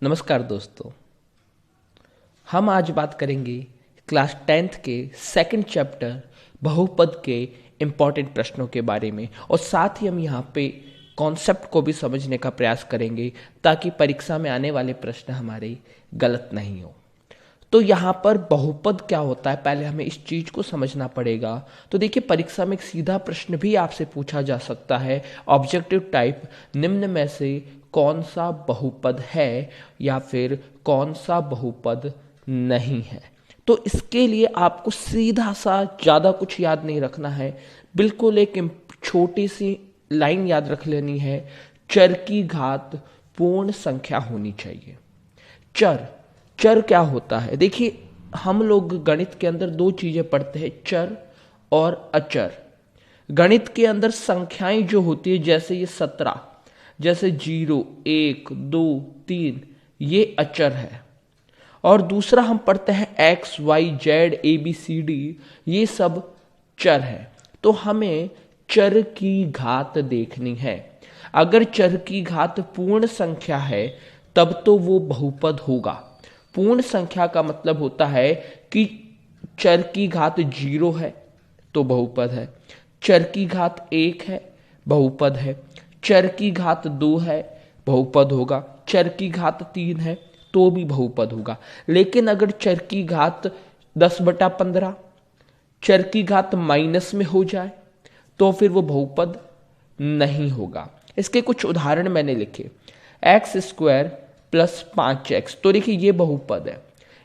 नमस्कार दोस्तों। हम आज बात करेंगे क्लास 10th के सेकंड चैप्टर बहुपद के इम्पॉर्टेंट प्रश्नों के बारे में, और साथ ही हम यहाँ पे कॉन्सेप्ट को भी समझने का प्रयास करेंगे ताकि परीक्षा में आने वाले प्रश्न हमारे गलत नहीं हो। तो यहाँ पर बहुपद क्या होता है, पहले हमें इस चीज को समझना पड़ेगा। तो देखिए, परीक्षा में एक सीधा प्रश्न भी आपसे पूछा जा सकता है, ऑब्जेक्टिव टाइप, निम्न में से कौन सा बहुपद है या फिर कौन सा बहुपद नहीं है। तो इसके लिए आपको सीधा सा ज़्यादा कुछ याद नहीं रखना है, बिल्कुल एक छोटी सी लाइन याद रख लेनी है, चर की घात पूर्ण संख्या होनी चाहिए। चर चर क्या होता है? देखिए, हम लोग गणित के अंदर दो चीजें पढ़ते हैं, चर और अचर। गणित के अंदर संख्याएं जो होती है, जैसे ये 17, जैसे 0, 1, 2, 3, ये अचर है। और दूसरा हम पढ़ते हैं एक्स, वाई, जेड, ए, बी, सी, डी, ये सब चर है। तो हमें चर की घात देखनी है। अगर चर की घात पूर्ण संख्या है तब तो वो बहुपद होगा। पूर्ण संख्या का मतलब होता है कि चर की घात 0 है तो बहुपद है, चर की घात 1 है बहुपद है, चर की घात 2 है बहुपद होगा, चर की घात 3 है तो भी बहुपद होगा। लेकिन अगर चर की घात 10/15 चर की घात माइनस में हो जाए तो फिर वो बहुपद नहीं होगा। इसके कुछ उदाहरण मैंने लिखे, x² + 5x, तो देखिए ये बहुपद है।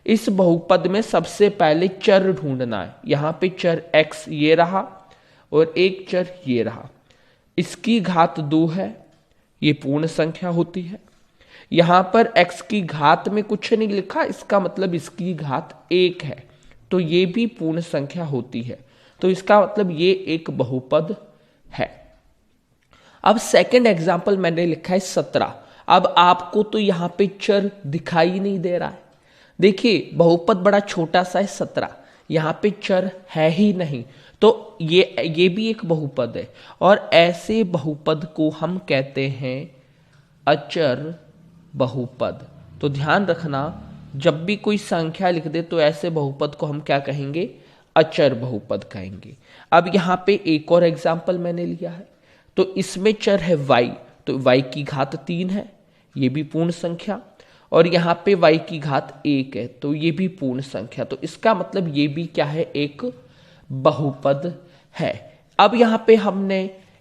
इस बहुपद में सबसे पहले चर ढूंढना है। यहां पे चर x ये रहा और एक चर ये रहा, इसकी घात 2 है, ये पूर्ण संख्या होती है। यहां पर x की घात में कुछ नहीं लिखा, इसका मतलब इसकी घात 1 है, तो ये भी पूर्ण संख्या होती है। तो इसका मतलब ये एक बहुपद है। अब सेकंड एग्जाम्पल मैंने लिखा है 17। अब आपको तो यहां पे चर दिखाई नहीं दे रहा है। देखिए, बहुपद बड़ा छोटा सा है 17, यहां पे चर है ही नहीं, तो ये भी एक बहुपद है। और ऐसे बहुपद को हम कहते हैं अचर बहुपद। तो ध्यान रखना, जब भी कोई संख्या लिख दे तो ऐसे बहुपद को हम क्या कहेंगे? अचर बहुपद कहेंगे। अब यहां पे एक और एग्जाम्पल मैंने लिया है, तो इसमें चर है y, तो y की घात 3 है, ये भी पूर्ण संख्या, और यहां पे y की घात 1 है, तो ये भी पूर्ण संख्या। तो इसका मतलब ये भी क्या है? एक बहुपद है। अब यहां पे हमने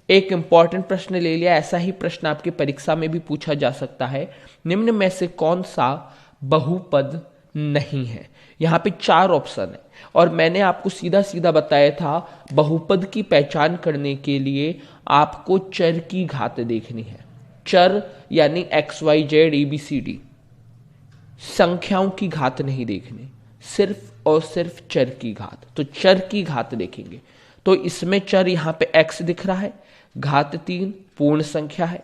एक इंपॉर्टेंट प्रश्न ले लिया, ऐसा ही प्रश्न आपकी परीक्षा में भी पूछा जा सकता है, निम्न में से कौन सा बहुपद नहीं है। यहां पे 4 ऑप्शन है, और मैंने आपको सीधा सीधा बताया था बहुपद की पहचान करने के लिए आपको चर की घात देखनी है। चर यानी x, y, z, a, b, c, d, संख्याओं की घात नहीं देखनी, सिर्फ और सिर्फ चर की घात। तो चर की घात देखेंगे, तो इसमें चर यहां पे x दिख रहा है, घात 3 पूर्ण संख्या है,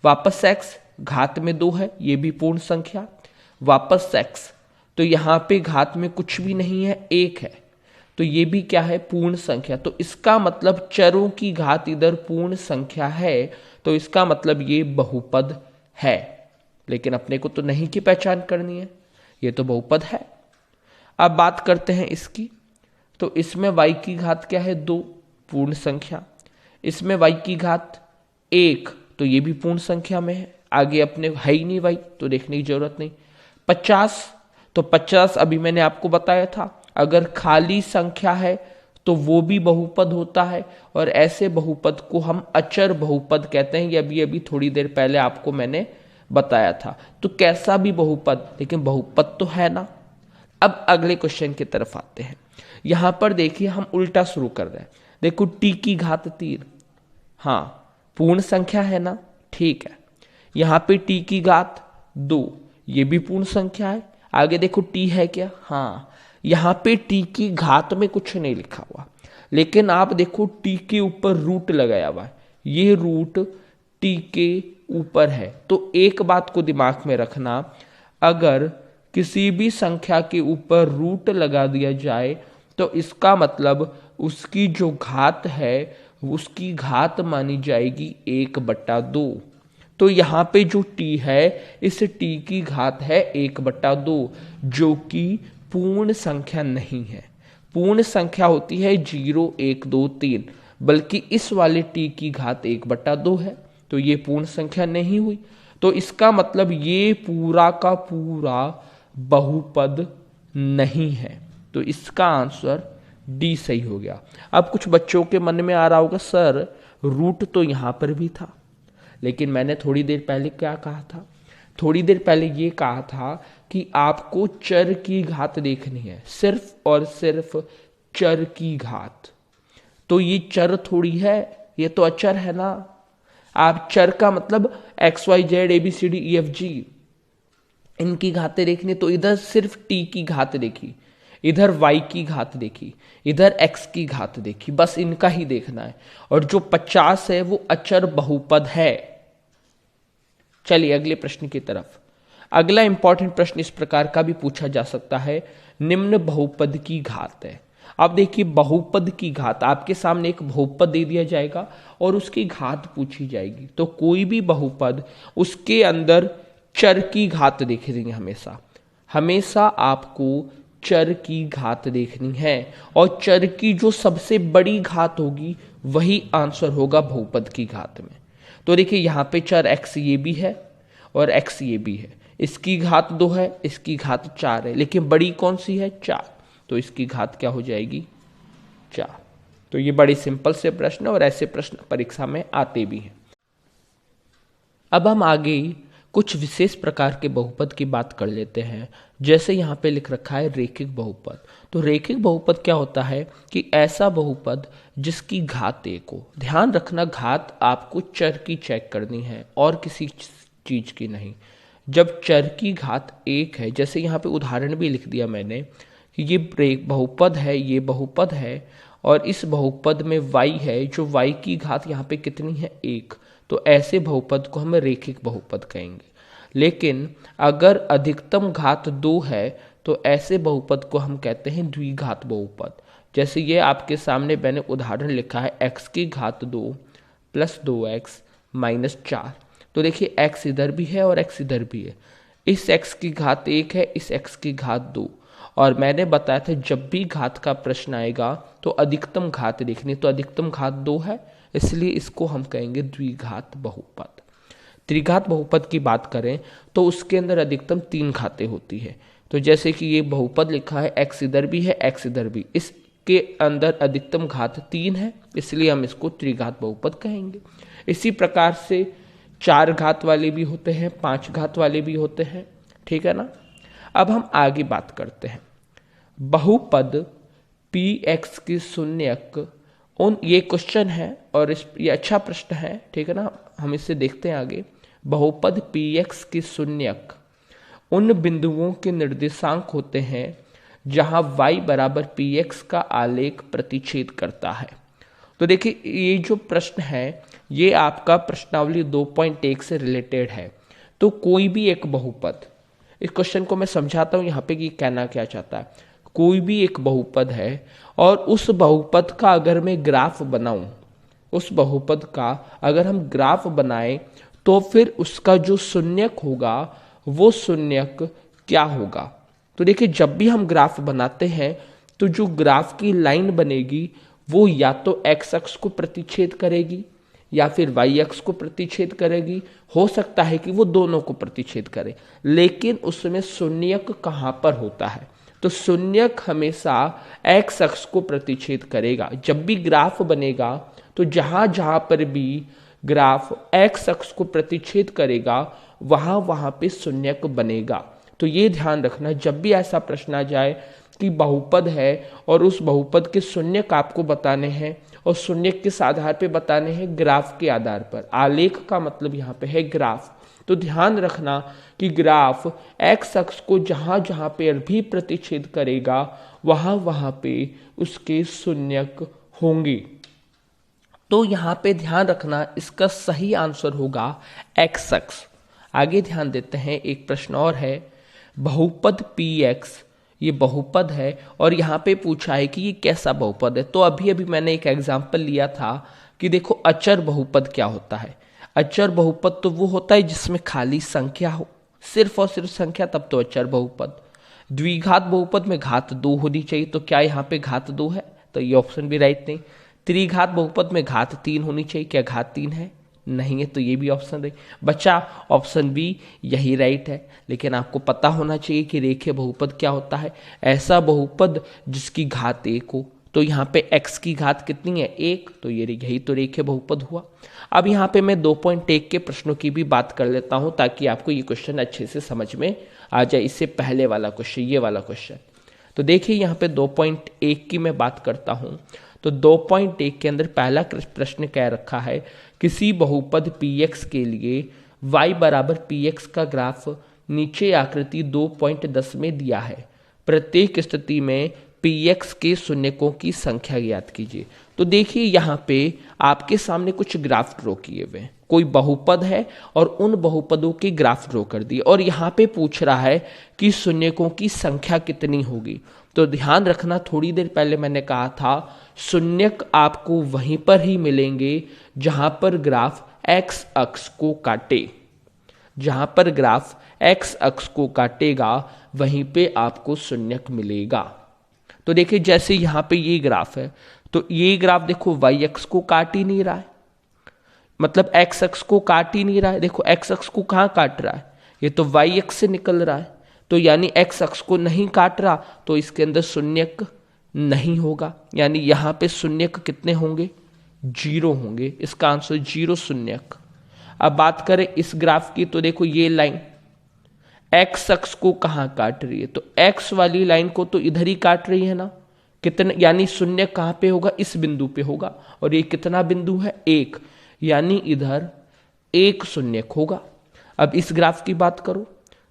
वापस x घात में 2 है, ये भी पूर्ण संख्या, वापस x, तो यहां पे घात में कुछ भी नहीं है, 1 है, तो ये भी क्या है? पूर्ण संख्या। तो इसका मतलब चरों की घात इधर पूर्ण संख्या है, तो इसका मतलब ये बहुपद है। लेकिन अपने को तो नहीं की पहचान करनी है, ये तो बहुपद है। अब बात करते हैं इसकी, तो इसमें y की घात क्या है? 2 पूर्ण संख्या, इसमें y की घात 1, तो ये भी पूर्ण संख्या में है। आगे अपने है ही नहीं y, तो देखने की जरूरत नहीं। 50, तो 50 अभी मैंने आपको बताया था, अगर खाली संख्या है तो वो भी बहुपद होता है, और ऐसे बहुपद को हम अचर बहुपद कहते हैं। ये अभी अभी थोड़ी देर पहले आपको मैंने बताया था। तो कैसा भी बहुपद, लेकिन बहुपद तो है ना। अब अगले क्वेश्चन की तरफ आते हैं। यहां पर देखिए, हम उल्टा शुरू कर रहे हैं। देखो, t की घात 3, हाँ पूर्ण संख्या है ना, ठीक है। यहां पे t की घात 2, ये भी पूर्ण संख्या है। आगे देखो t है क्या? हाँ, यहां पे t की घात में कुछ नहीं लिखा हुआ, लेकिन आप देखो t के ऊपर रूट लगाया हुआ है, ये रूट t के ऊपर है। तो एक बात को दिमाग में रखना, अगर किसी भी संख्या के ऊपर रूट लगा दिया जाए तो इसका मतलब उसकी जो घात है उसकी घात मानी जाएगी 1/2। तो यहाँ पे जो t है इस t की घात है 1/2, जो कि पूर्ण संख्या नहीं है। पूर्ण संख्या होती है 0, 1, 2, 3, बल्कि इस वाले t की घात 1/2 है, तो ये पूर्ण संख्या नहीं हुई। तो इसका मतलब ये पूरा का पूरा बहुपद नहीं है, तो इसका आंसर डी सही हो गया। अब कुछ बच्चों के मन में आ रहा होगा, सर रूट तो यहां पर भी था, लेकिन मैंने थोड़ी देर पहले क्या कहा था? थोड़ी देर पहले ये कहा था कि आपको चर की घात देखनी है, सिर्फ और सिर्फ चर की घात। तो ये चर थोड़ी है, ये तो अचर है ना। आप चर का मतलब XYZ ABCD EFG इनकी घातें देखनी, तो इधर सिर्फ t की घात देखी, इधर y की घात देखी, इधर x की घात देखी, बस इनका ही देखना है। और जो 50 है वो अचर बहुपद है। चलिए अगले प्रश्न की तरफ। अगला इंपॉर्टेंट प्रश्न इस प्रकार का भी पूछा जा सकता है, निम्न बहुपद की घात है। अब देखिए बहुपद की घात, आपके सामने एक बहुपद दे दिया जाएगा और उसकी घात पूछी जाएगी। तो कोई भी बहुपद उसके अंदर चर की घात देखेंगे, हमेशा हमेशा आपको चर की घात देखनी है, और चर की जो सबसे बड़ी घात होगी वही आंसर होगा बहुपद की घात में। तो देखिए यहाँ पे चर x ये भी है और x ये भी है, इसकी घात 2 है, इसकी घात 4 है, लेकिन बड़ी कौन सी है? 4, तो इसकी घात क्या हो जाएगी? 4। तो ये बड़े सिंपल से प्रश्न, और ऐसे प्रश्न परीक्षा में आते भी हैं। अब हम आगे कुछ विशेष प्रकार के बहुपद की बात कर लेते हैं। जैसे यहाँ पे लिख रखा है रेखिक बहुपद। तो रेखिक बहुपद क्या होता है कि ऐसा बहुपद जिसकी घात 1 हो। ध्यान रखना, घात आपको चर की चेक करनी है और किसी चीज की नहीं। जब चर की घात 1 है, जैसे यहाँ पे उदाहरण भी लिख दिया मैंने कि ये बहुपद है, ये बहुपद है, और इस बहुपद में y है, जो y की घात यहाँ पे कितनी है? 1। तो ऐसे बहुपद को हम रेखिक बहुपद कहेंगे। लेकिन अगर अधिकतम घात 2 है तो ऐसे बहुपद को हम कहते हैं द्विघात बहुपद। जैसे ये आपके सामने मैंने उदाहरण लिखा है x की घात 2 + 2x - 4। तो देखिए x इधर भी है और x इधर भी है। इस x की घात 1 है, इस x की घात 2। और मैंने बताया था जब भी घात का प्रश्न आएगा तो अधिकतम घात देखनी, तो अधिकतम घात 2 है, इसलिए इसको हम कहेंगे द्विघात बहुपद। त्रिघात बहुपद की बात करें तो उसके अंदर अधिकतम 3 घातें होती है। तो जैसे कि ये बहुपद लिखा है, x इधर भी है, x इधर भी, इसके अंदर अधिकतम घात 3 है, इसलिए हम इसको त्रिघात बहुपद कहेंगे। इसी प्रकार से 4 घात वाले भी होते हैं, 5 घात वाले भी होते हैं, ठीक है ना। अब हम आगे बात करते हैं बहुपद px की शून्यक। ये क्वेश्चन है और ये अच्छा प्रश्न है, ठीक है ना। हम इसे देखते हैं आगे। बहुपद px की शून्यक उन बिंदुओं के निर्देशांक होते हैं जहां y = px का आलेख प्रतिच्छेद करता है। तो देखिए ये जो प्रश्न है ये आपका प्रश्नावली 2.1 से रिलेटेड है। तो कोई भी एक बहुपद, इस क्वेश्चन को मैं समझाता हूं यहाँ पे कि कहना क्या चाहता है। कोई भी एक बहुपद है और उस बहुपद का अगर मैं ग्राफ बनाऊं, उस बहुपद का अगर हम ग्राफ बनाएं तो फिर उसका जो शून्यक होगा वो शून्यक क्या होगा। तो देखिए जब भी हम ग्राफ बनाते हैं तो जो ग्राफ की लाइन बनेगी वो या तो x अक्ष को प्रतिच्छेद करेगी या फिर y अक्ष को प्रतिच्छेद करेगी। हो सकता है कि वो दोनों को प्रतिच्छेद करे, लेकिन उसमें शून्यक कहाँ पर होता है? तो शून्यक हमेशा x अक्ष को प्रतिच्छेद करेगा। जब भी ग्राफ बनेगा तो जहां जहां पर भी ग्राफ x अक्ष को प्रतिच्छेद करेगा वहां वहां पे शून्यक बनेगा। तो ये ध्यान रखना, जब भी ऐसा प्रश्न आ जाए कि बहुपद है और उस बहुपद के शून्यक आपको बताने हैं और शून्यक किस आधार पे बताने हैं? ग्राफ के आधार पर। आलेख का मतलब यहाँ पे है ग्राफ। तो ध्यान रखना कि ग्राफ x अक्ष को जहां जहां पे भी प्रतिच्छेद करेगा वहां वहां पे उसके शून्यक होंगे। तो यहाँ पे ध्यान रखना, इसका सही आंसर होगा x अक्ष। आगे ध्यान देते हैं, एक प्रश्न और है। बहुपद px ये बहुपद है और यहाँ पे पूछा है कि ये कैसा बहुपद है। तो अभी अभी मैंने एक एग्जाम्पल लिया था कि देखो अचर बहुपद क्या होता है। अचर बहुपद तो वो होता है जिसमें खाली संख्या हो, सिर्फ और सिर्फ संख्या, तब तो अचर बहुपद। द्विघात बहुपद में घात 2 होनी चाहिए, तो क्या यहाँ पे घात 2 है? तो ये ऑप्शन भी राइट नहीं। त्रिघात बहुपद में घात 3 होनी चाहिए, क्या घात 3 है? नहीं है, तो ये भी ऑप्शन राइट बचा। ऑप्शन बी यही राइट है। लेकिन आपको पता होना चाहिए कि रेखीय बहुपद क्या होता है। ऐसा बहुपद जिसकी घात 1 हो। तो यहाँ पे x की घात कितनी है? 1, तो ये यही तो रेखीय बहुपद हुआ। अब यहाँ पे मैं 2.1 के प्रश्नों की भी बात कर लेता हूँ ताकि आपको ये क्वेश्चन अच्छे से समझ में आ जाए। इससे पहले वाला क्वेश्चन, ये वाला क्वेश्चन, तो देखिए यहाँ पे 2.1 की मैं बात करता हूँ। तो 2.1 के अंदर पहला प्रश्न कह रखा है, किसी बहुपद px के लिए y बराबर px का ग्राफ नीचे आकृति 2.10 में दिया है। प्रत्येक स्थिति में px के शून्यकों की संख्या ज्ञात कीजिए। तो देखिए यहाँ पे आपके सामने कुछ ग्राफ ड्रॉ किए हुए हैं, कोई बहुपद है और उन बहुपदों के ग्राफ ड्रॉ कर दिए, और यहाँ पे पूछ रहा है कि शून्यकों की संख्या कितनी होगी। तो ध्यान रखना, थोड़ी देर पहले मैंने कहा था शून्यक आपको वहीं पर ही मिलेंगे जहां पर ग्राफ x अक्ष को काटे। जहां पर ग्राफ x अक्ष को काटेगा वहीं पे आपको शून्यक मिलेगा। तो देखिए जैसे यहां पे ये ग्राफ है, तो ये ग्राफ देखो y अक्ष को काट ही नहीं रहा है, मतलब x अक्ष को काट ही नहीं रहा है। देखो x अक्ष को कहाँ काट रहा है? ये तो y अक्ष से निकल रहा है, तो यानी x अक्ष को नहीं काट रहा, तो इसके अंदर शून्यक नहीं होगा। यानी यहाँ पे शून्यक कितने होंगे? 0 होंगे। इसका आंसर 0 शून्यक। अब बात करें इस ग्राफ की, तो देखो ये लाइन x अक्ष को कहाँ काट रही है? तो x वाली लाइन को तो इधर ही काट रही है ना, कितने, यानी शून्यक कहाँ पे होगा? इस बिंदु पे होगा। और ये कितना बिंदु है? 1, यानी इधर 1 शून्यक होगा। अब इस ग्राफ की बात करो,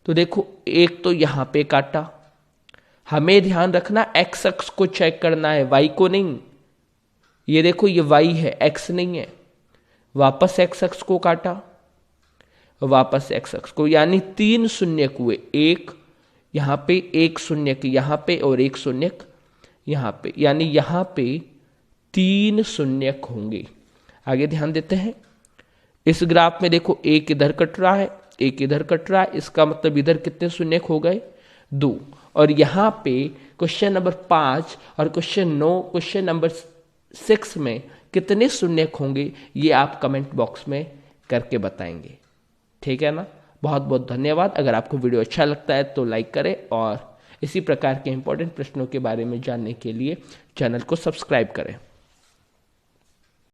तो देखो एक तो यहाँ पे काटा, हमें ध्यान रखना x अक्ष को चेक करना है, y को नहीं। ये देखो ये y है, x नहीं है। वापस x अक्ष को काटा, वापस x अक्ष को, यानी 3 शून्यक हुए। 1 यहाँ पे, 1 शून्यक यहाँ पे, और 1 शून्यक यहाँ पे, यानी यहाँ पे 3 शून्यक होंगे। आगे ध्यान देते हैं, इस ग्राफ में देखो 1 इधर कट रहा है, 1 इधर कट रहा है, इसका मतलब इधर कितने शून्यक हो गए? 2। और यहाँ पे क्वेश्चन नंबर 5 और क्वेश्चन नंबर 6 में कितने शून्यक होंगे, ये आप कमेंट बॉक्स में करके बताएंगे। ठीक है ना? बहुत बहुत धन्यवाद। अगर आपको वीडियो अच्छा लगता है तो लाइक करें, और इसी प्रकार के इंपॉर्टेंट प्रश्नों के बारे में जानने के लिए चैनल को सब्सक्राइब करें।